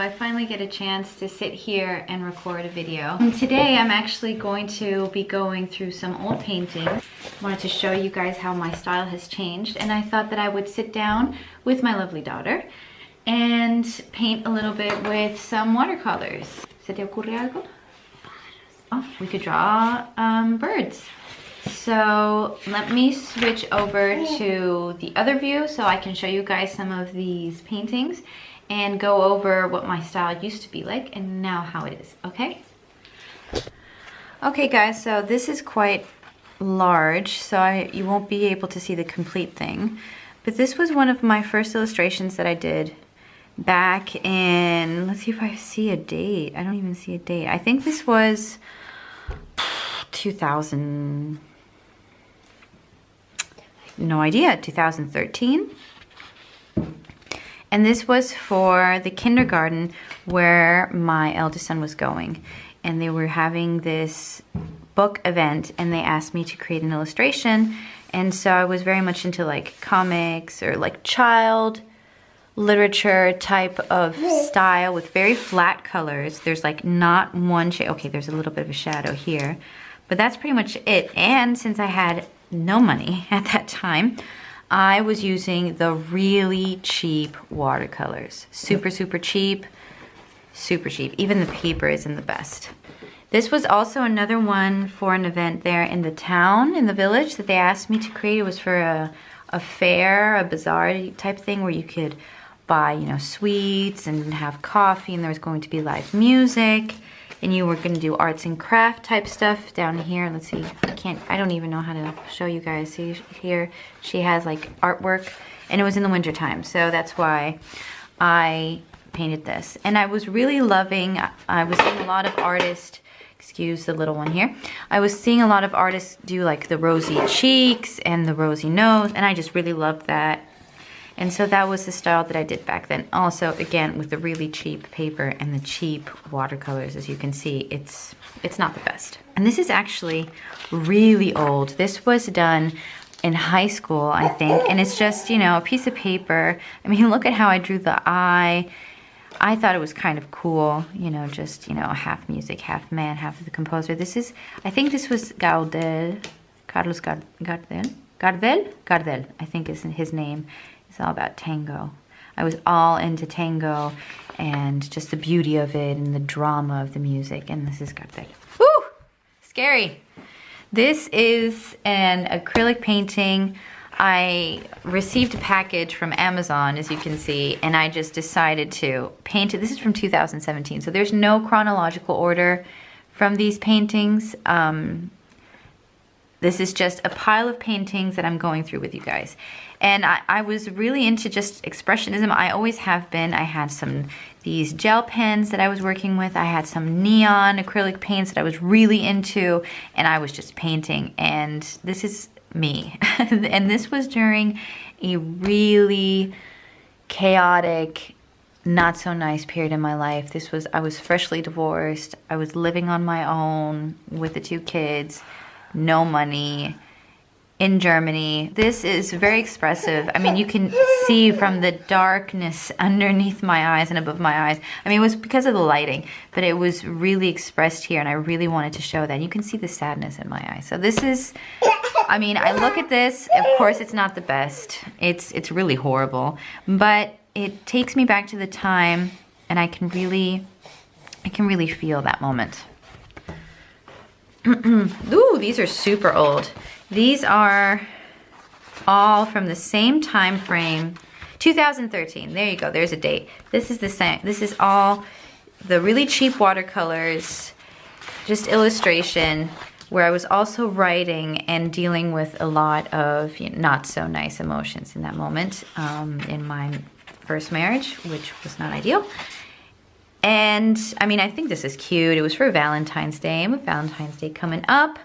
I finally get a chance to sit here and record a video. And today I'm actually going to be going through some old paintings. I wanted to show you guys how my style has changed, and I thought that I would sit down with my lovely daughter and paint a little bit with some watercolors. ¿Se te ocurre algo? Oh, we could draw birds. So let me switch over to the other view so I can show you guys some of these paintings and go over what my style used to be like and now how it is, okay? Okay guys, so this is quite large, so you won't be able to see the complete thing. But this was one of my first illustrations that I did back in, let's see if I see a date. I don't even see a date. I think this was 2000, no idea, 2013. And this was for the kindergarten where my eldest son was going. And they were having this book event and they asked me to create an illustration. And so I was very much into like comics or like child literature type of style with very flat colors. There's like not one shade. Okay, there's a little bit of a shadow here, but that's pretty much it. And since I had no money at that time, I was using the really cheap watercolors. Super, super cheap, super cheap. Even the paper isn't the best. This was also another one for an event there in the town, in the village, that they asked me to create. It was for a fair, a bazaar type thing where you could buy, you know, sweets and have coffee, and there was going to be live music, and you were going to do arts and craft type stuff down here. Let's see, I don't even know how to show you guys. See here, she has like artwork, and it was in the winter time, so that's why I painted this. And I was really loving, I was seeing a lot of artists, excuse the little one here, I was seeing a lot of artists do like the rosy cheeks and the rosy nose, and I just really loved that. And so that was the style that I did back then. Also, again, with the really cheap paper and the cheap watercolors. As you can see, it's not the best. And this is actually really old. This was done in high school, I think. And it's just, you know, a piece of paper. I mean, look at how I drew the eye. I thought it was kind of cool, you know, just, you know, half music, half man, half the composer. This is, I think this was Gardel, Carlos Gardel, I think is his name. It's all about tango. I was all into tango and just the beauty of it and the drama of the music. And this is Gardel. Woo! Scary. This is an acrylic painting. I received a package from Amazon, as you can see, and I just decided to paint it. This is from 2017, so there's no chronological order from these paintings. This is just a pile of paintings that I'm going through with you guys. And I was really into just expressionism. I always have been. I had these gel pens that I was working with. I had some neon acrylic paints that I was really into, and I was just painting. And this is me. And this was during a really chaotic, not so nice period in my life. I was freshly divorced. I was living on my own with the 2 kids, no money, in Germany. This is very expressive. I mean, you can see from the darkness underneath my eyes and above my eyes. I mean, it was because of the lighting, but it was really expressed here, and I really wanted to show that. You can see the sadness in my eyes. So this is, I mean, I look at this, of course it's not the best. It's really horrible, but it takes me back to the time, and I can really feel that moment. Ooh, these are super old. These are all from the same time frame, 2013. There you go, there's a date. This is the same. This is all the really cheap watercolors, just illustration, where I was also writing and dealing with a lot of, you know, not so nice emotions in that moment in my first marriage, which was not ideal. And I mean, I think this is cute. It was for Valentine's Day, and with Valentine's Day coming up,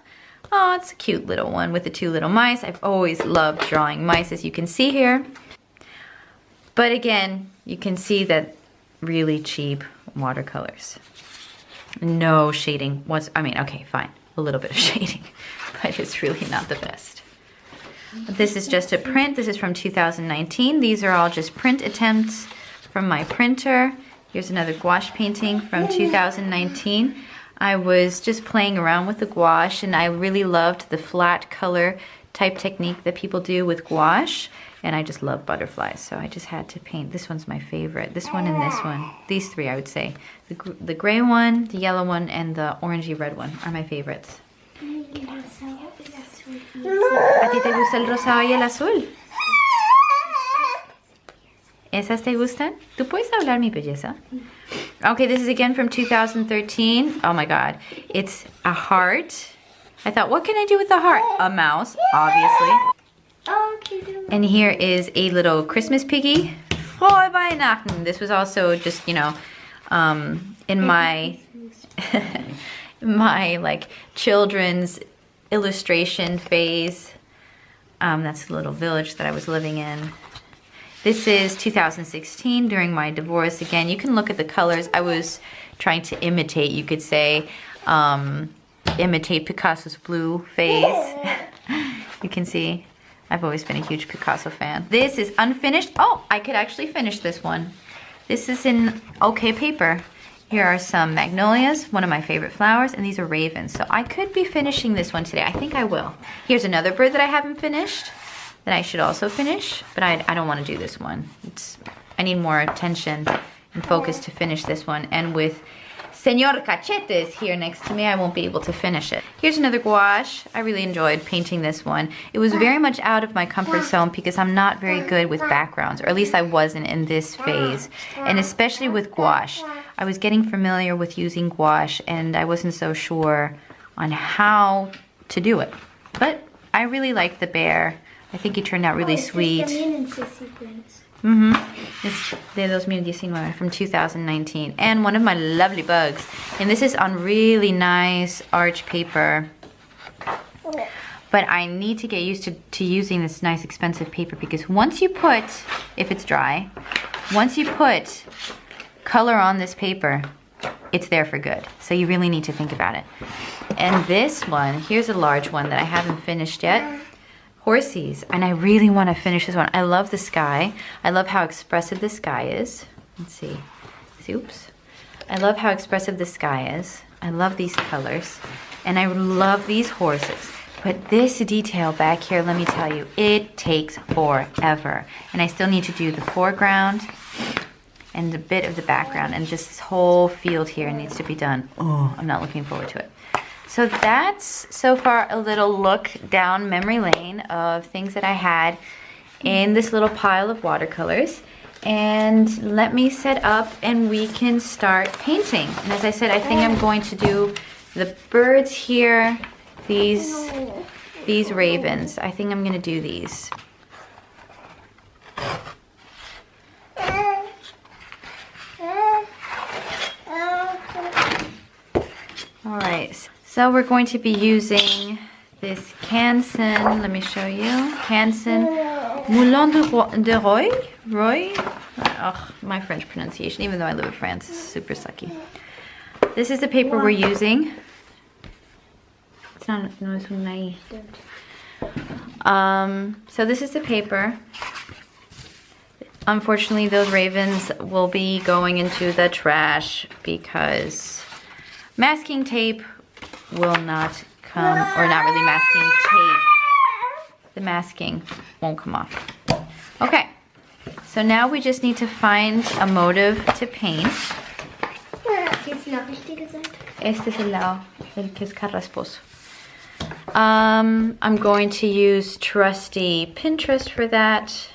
oh, it's a cute little one with the 2 little mice. I've always loved drawing mice, as you can see here. But again, you can see that really cheap watercolors. No shading. I mean, okay, fine. A little bit of shading, but it's really not the best. This is just a print. This is from 2019. These are all just print attempts from my printer. Here's another gouache painting from 2019. I was just playing around with the gouache and I really loved the flat color type technique that people do with gouache. And I just love butterflies, so I just had to paint. This one's my favorite. This one and this one. These three, I would say. The gray one, the yellow one, and the orangey red one are my favorites. ¿A ti te gusta el rosado y el azul? ¿Esas te gustan? ¿Tú puedes hablar, mi belleza? Okay, this is again from 2013. Oh my god. It's a heart. I thought, what can I do with the heart? A mouse, obviously. And here is a little Christmas piggy. Frohe Weihnachten. This was also just, you know, in my my like children's illustration phase. That's the little village that I was living in. This is 2016 during my divorce. Again, you can look at the colors. I was trying to imitate, you could say, imitate Picasso's blue phase. You can see I've always been a huge Picasso fan. This is unfinished. Oh, I could actually finish this one. This is in okay paper. Here are some magnolias, one of my favorite flowers, and these are ravens. So I could be finishing this one today. I think I will. Here's another bird that I haven't finished that I should also finish, but I don't want to do this one. I need more attention and focus to finish this one. And with Señor Cachetes here next to me, I won't be able to finish it. Here's another gouache. I really enjoyed painting this one. It was very much out of my comfort zone because I'm not very good with backgrounds, or at least I wasn't in this phase. And especially with gouache. I was getting familiar with using gouache and I wasn't so sure on how to do it. But I really liked the bear. I think he turned out really sweet. It's de 2019 from 2019. And one of my lovely bugs. And this is on really nice arch paper. But I need to get used to using this nice expensive paper because once you put, if it's dry, once you put color on this paper, it's there for good. So you really need to think about it. And this one, here's a large one that I haven't finished yet. Horsies, and I really want to finish this one. I love the sky. I love how expressive the sky is. Let's see. Oops. I love how expressive the sky is. I love these colors. And I love these horses. But this detail back here, let me tell you, it takes forever. And I still need to do the foreground and a bit of the background. And just this whole field here needs to be done. Oh, I'm not looking forward to it. So that's so far a little look down memory lane of things that I had in this little pile of watercolors. And let me set up and we can start painting. And as I said, I think I'm going to do the birds here, these ravens. I think I'm gonna do these. All right. So we're going to be using this Canson, let me show you, Canson Moulin de Roy. Oh, my French pronunciation, even though I live in France, is super sucky. This is the paper we're using. It's not, no es una I. So this is the paper. Unfortunately, those ravens will be going into the trash because masking tape will not come, or not really masking tape. The masking won't come off. Okay, so now we just need to find a motive to paint. Este es el lado, el que es carrasposo. I'm going to use trusty Pinterest for that.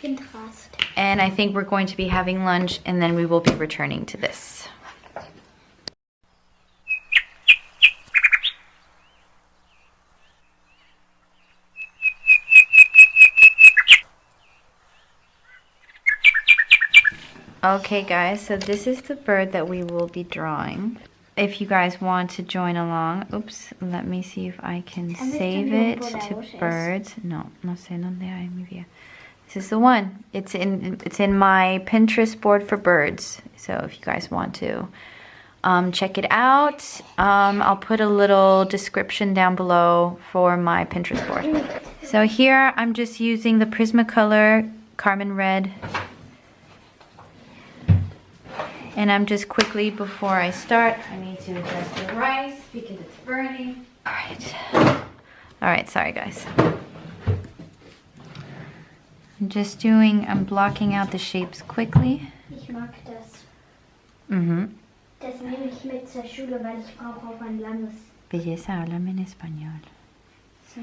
Pinterest. And I think we're going to be having lunch and then we will be returning to this. Okay guys, so this is the bird that we will be drawing. If you guys want to join along, oops, let me see if I can save it to birds. No sé dónde hay mi vida. This is the one. It's in my Pinterest board for birds. So if you guys want to check it out, I'll put a little description down below for my Pinterest board. So here I'm just using the Prismacolor Carmen Red And I'm just quickly, before I start, I need to adjust the rice because it's burning. All right, sorry guys. I'm blocking out the shapes quickly. Ich mag das. Mhm. Das nehme ich mit zur Schule, weil ich brauche auch ein langes. Belleza, háblame en español. So.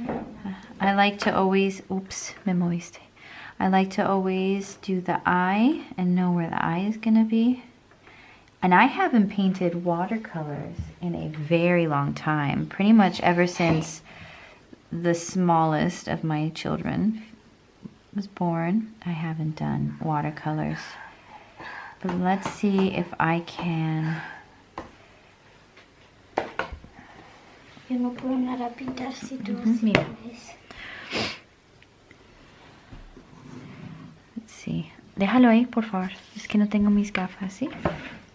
I like to always, oops, me moviste. I like to always do the eye and know where the eye is gonna be. And I haven't painted watercolors in a very long time, pretty much ever since the smallest of my children was born. I haven't done watercolors. But let's see if I can. Yo no puedo nada pintar si tú Mira. ves. Let's see. Déjalo ahí, por favor. Es que no tengo mis gafas, ¿sí?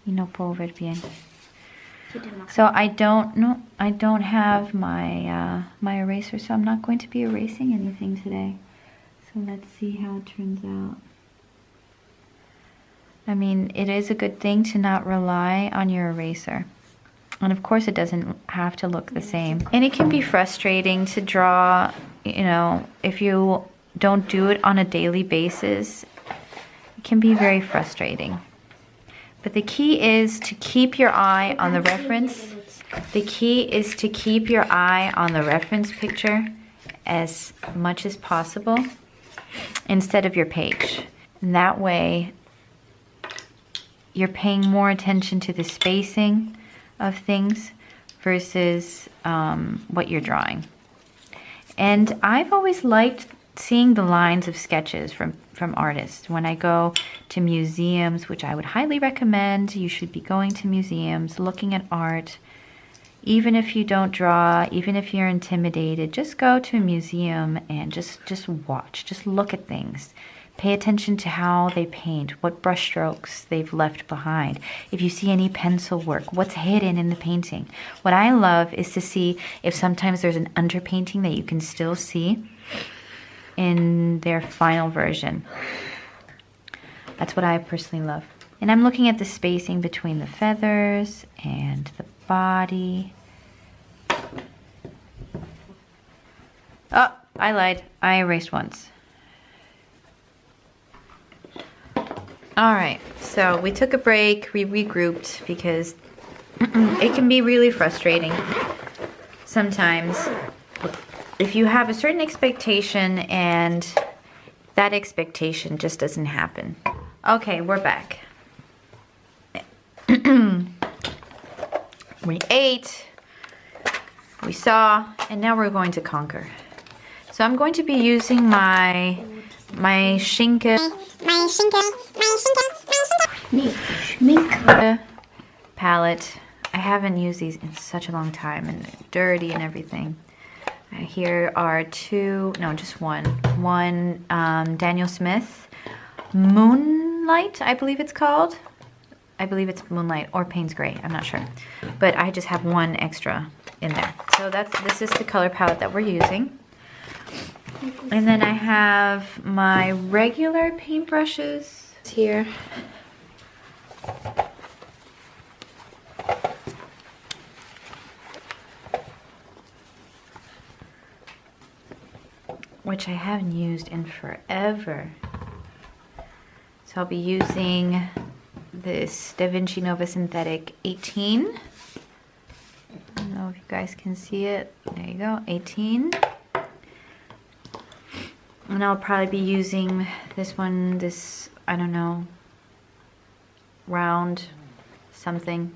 Y no puedo ver bien. So I don't have my my eraser, so I'm not going to be erasing anything today. So let's see how it turns out. I mean, it is a good thing to not rely on your eraser. And of course it doesn't have to look the same. And it can be frustrating to draw, you know, if you don't do it on a daily basis. It can be very frustrating. But the key is to keep your eye on the reference. The key is to keep your eye on the reference picture as much as possible instead of your page. And that way you're paying more attention to the spacing of things versus what you're drawing. And I've always liked seeing the lines of sketches from artists. When I go to museums, which I would highly recommend, you should be going to museums, looking at art. Even if you don't draw, even if you're intimidated, just go to a museum and just watch, just look at things. Pay attention to how they paint, what brushstrokes they've left behind. If you see any pencil work, what's hidden in the painting. What I love is to see if sometimes there's an underpainting that you can still see in their final version. That's what I personally love. And I'm looking at the spacing between the feathers and the body. Oh, I lied. I erased once. All right, so we took a break, we regrouped because it can be really frustrating sometimes if you have a certain expectation and that expectation just doesn't happen. Okay, we're back. We ate, we saw, and now we're going to conquer. So I'm going to be using my Schinke palette. I haven't used these in such a long time and they're dirty and everything. Here are just one Daniel Smith Moonlight, I believe it's called. I believe it's Moonlight or Payne's Gray, I'm not sure. But I just have one extra in there. So this is the color palette that we're using. And then I have my regular paintbrushes here. Which I haven't used in forever. So I'll be using this Da Vinci Nova Synthetic 18. I don't know if you guys can see it. There you go, 18. And I'll probably be using this one, I don't know, round something.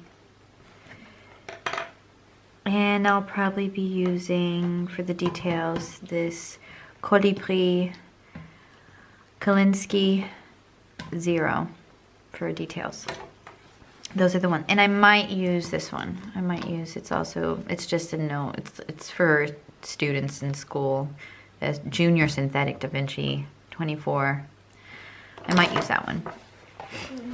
And I'll probably be using, for the details, this Colibri Kalinsky 0 for details. Those are the ones. And I might use this one. It's just a note. It's for students in school. The Junior Synthetic Da Vinci 24. I might use that one.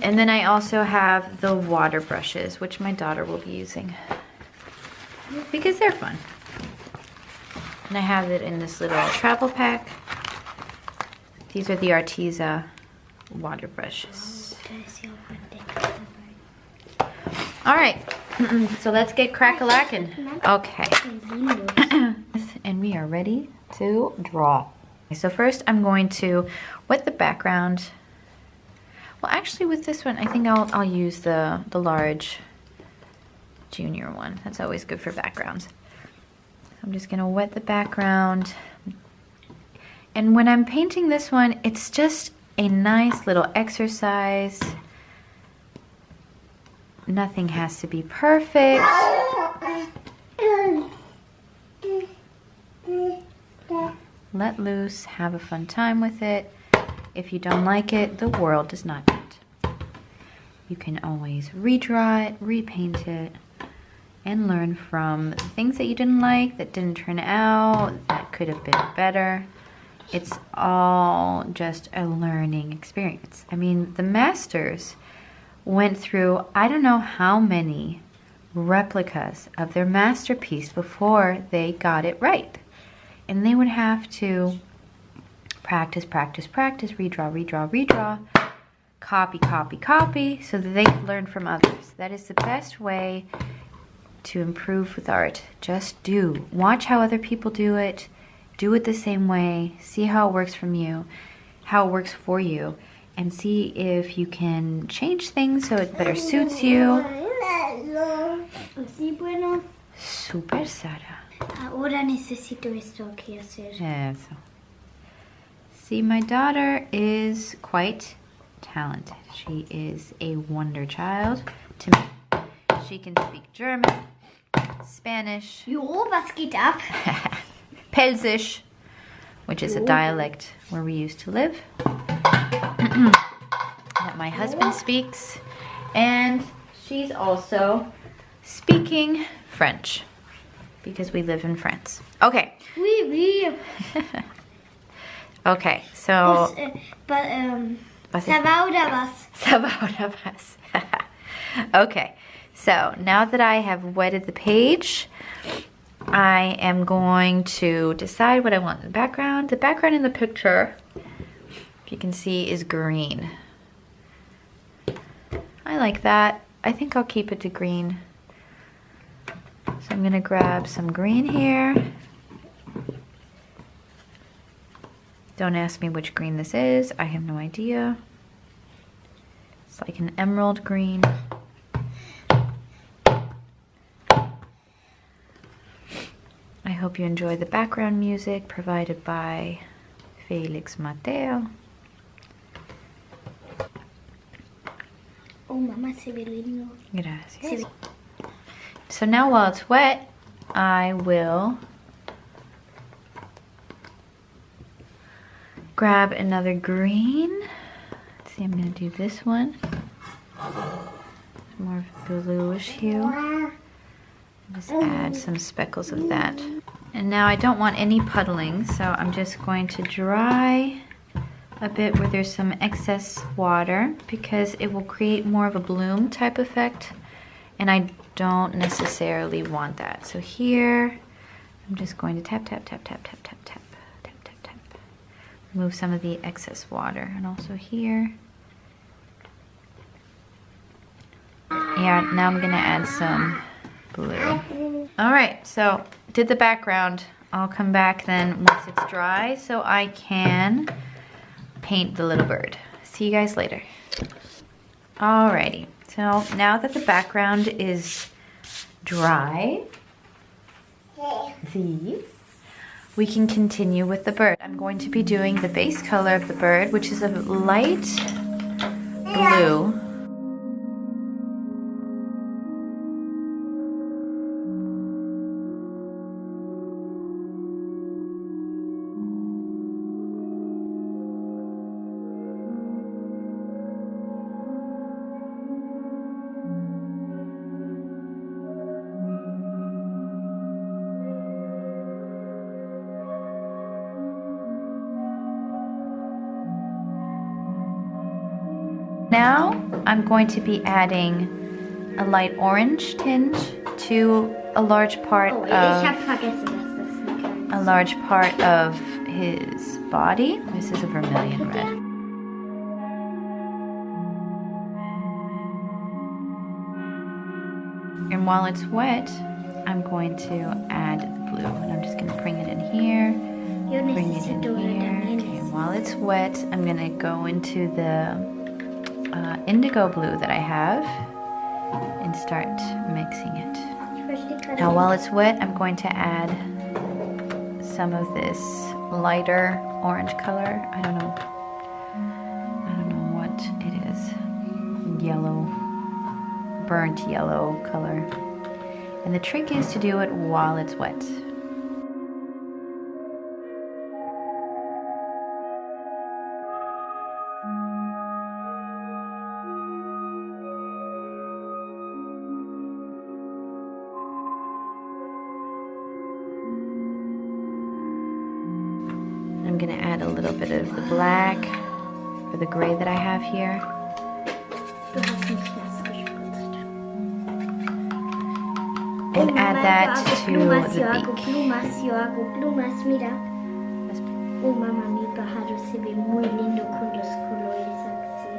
And then I also have the water brushes, which my daughter will be using because they're fun. And I have it in this little travel pack. These are the Arteza water brushes. All right, so let's get crack-a-lackin'. Okay, and we are ready to draw. So first I'm going to wet the background. Well, actually with this one, I think I'll use the large junior one. That's always good for backgrounds. I'm just gonna wet the background. And when I'm painting this one, it's just a nice little exercise. Nothing has to be perfect. Let loose, have a fun time with it. If you don't like it, the world does not end. You can always redraw it, repaint it, and learn from the things that you didn't like, that didn't turn out, that could have been better. It's all just a learning experience. I mean, the masters went through I don't know how many replicas of their masterpiece before they got it right. And they would have to practice, practice, practice, redraw, redraw, redraw, copy, copy, copy, so that they could learn from others. That is the best way to improve with art. Just do. Watch how other people do it the same way, see how it works from you, how it works for you, and see if you can change things so it better suits you. Sí, bueno. Super, Sara. Ahora necesito esto que hacer. Eso. See, my daughter is quite talented. She is a wonder child to me. She can speak German, Spanish, Jo, was geht ab? Pelzish, which is a dialect where we used to live, that my husband speaks, and she's also speaking French because we live in France. Okay. Oui, oui. Okay, so... Ça va oder was? Ça va oder was? Okay, so now that I have wetted the page, I am going to decide what I want in the background. The background in the picture, if you can see, is green. I like that. I think I'll keep it to green. So I'm gonna grab some green here. Don't ask me which green this is. I have no idea. It's like an emerald green. I hope you enjoy the background music provided by Felix Mateo. Oh, mamá, se ve lindo. Gracias. So now while it's wet, I will grab another green. Let's see, I'm going to do this one. More of a bluish hue. Just add some speckles of that. And now I don't want any puddling, so I'm just going to dry a bit where there's some excess water because it will create more of a bloom type effect, and I don't necessarily want that. So here, I'm just going to tap, tap, tap, tap, tap, tap, tap, tap, tap, tap. Remove some of the excess water, and also here. Yeah, now I'm gonna add some blue. All right, so did the background. I'll come back then once it's dry so I can paint the little bird. See you guys later. Alrighty, so now that the background is dry, we can continue with the bird. I'm going to be doing the base color of the bird, which is a light blue. Now I'm going to be adding a light orange tinge to a large part of his body. This is a vermilion red. then while it's wet, I'm going to add the blue. And I'm just gonna bring it in here, bring it in here. Okay, and while it's wet, I'm gonna go into the indigo blue that I have and start mixing it. Now while it's wet, I'm going to add some of this lighter orange color. I don't know what it is. Yellow, burnt yellow color. And the trick is to do it while it's wet. I'm gonna add a little bit of the black or the gray that I have here. And add that to the beak. Oh, mamá, mi pájaro se ve muy lindo con los colores así.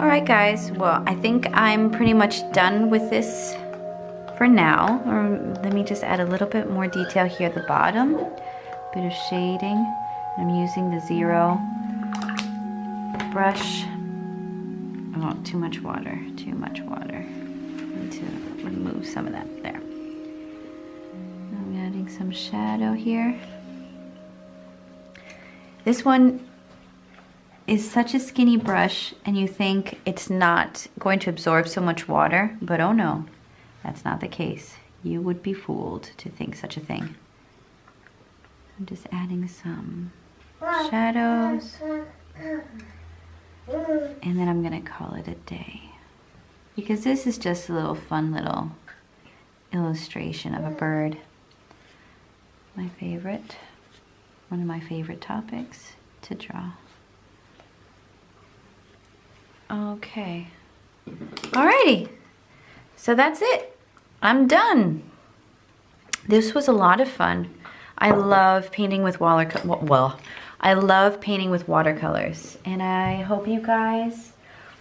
Alright guys, well I think I'm pretty much done with this for now. Let me just add a little bit more detail here at the bottom. Bit of shading. I'm using the 0 brush. Oh, too much water, too much water. I need to remove some of that there. I'm adding some shadow here. This one is such a skinny brush and you think it's not going to absorb so much water, but oh no, that's not the case. You would be fooled to think such a thing. I'm just adding some shadows and then I'm gonna call it a day because this is just a little fun little illustration of a bird. My favorite, one of my favorite topics to draw. Okay, alrighty, so that's it. I'm done. This was a lot of fun. I love painting with I love painting with watercolors, and I hope you guys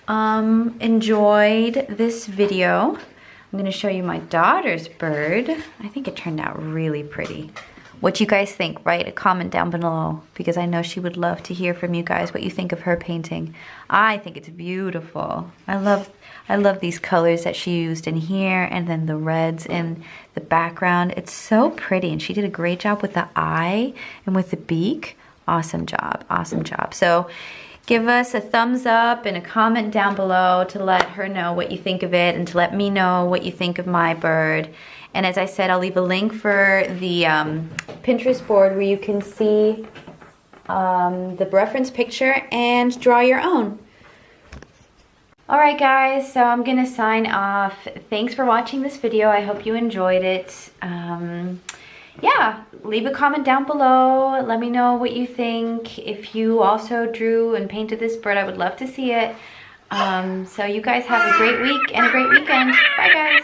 enjoyed this video. I'm gonna show you my daughter's bird. I think it turned out really pretty. What you guys think, write a comment down below because I know she would love to hear from you guys what you think of her painting. I think it's beautiful. I love these colors that she used in here and then the reds in the background. It's so pretty and she did a great job with the eye and with the beak. Awesome job, awesome job. So give us a thumbs up and a comment down below to let her know what you think of it and to let me know what you think of my bird. And as I said, I'll leave a link for the Pinterest board where you can see the reference picture and draw your own. Alright guys, so I'm gonna sign off. Thanks for watching this video. I hope you enjoyed it. Yeah, leave a comment down below. Let me know what you think. If you also drew and painted this bird, I would love to see it. So you guys have a great week and a great weekend. Bye guys.